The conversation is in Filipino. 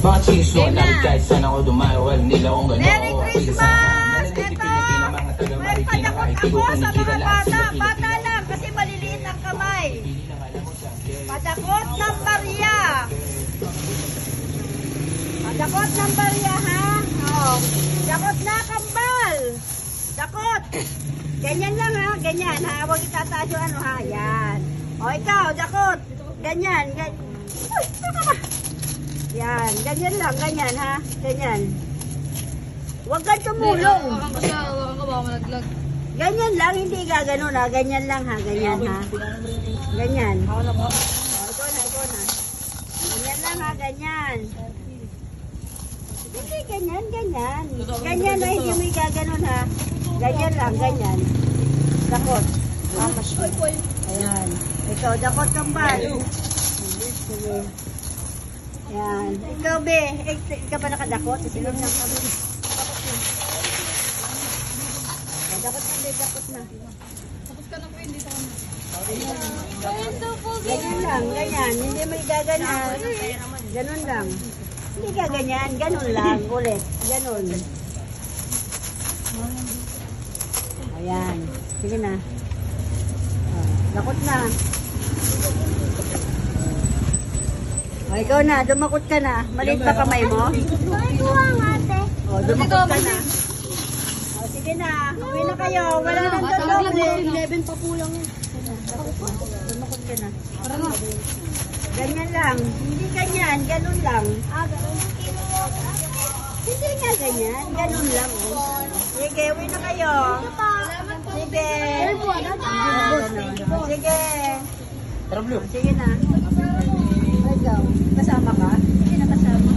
Mga chismo, kahit saan ako dumayo, nila akong gano'n. Merry Christmas! Ito! May padakot ako sa mga bata. Bata lang kasi maliliit ang kamay. Padakot ng barya. Padakot ng barya, ha? Oh. Dakot na kambal. Dakot. Ganyan lang, ha? Ganyan, ha? Huwag itataas yung ano, ha? Yan. O, ikaw, dakot. Ganyan. Uy, tama ba? Yan, ganyan lang, ganyan, ha? Ganyan. Huwag kang tumulong. Wakan ka baka malaglag. Ganyan lang, hindi gaganon, ha? Ganyan lang, ha? Ganyan, ha? Ganyan. O, ikaw na. Ganyan lang, ha? Ganyan. Hindi, ganyan. Ganyan na, hindi mo gaganon, ha? Ganyan lang, ganyan. Dakot. Ayan. Ikaw, dakot kambal. Sige. Yan. Ikaw, be. Ikaw ba nakadakot? Silog lang kami. Dakot na, be. Dakot na. Tapos ka na po, hindi sa kanya. Ganyan lang. Ganyan. Hindi mo igaganyan. Ganun lang. Hindi ka ganyan. Ganun lang. Ulit. Ganun. Ayan. Sige na. Dakot na. O, ikaw na, dumakot ka na. Maliit pa kamay mo. O, dumakot ka na. O, sige na. Uwi na kayo. Wala nang dodoble. 11 pa po lang yan. Dumakot ka na. Ganyan lang. Hindi ganyan. Ganun lang. Hindi nga ganyan. Ganun lang. Oh. Sige, uwi na kayo. Sige. Sige. Sige na. Ikaw, kasama ka? Hindi na kasama.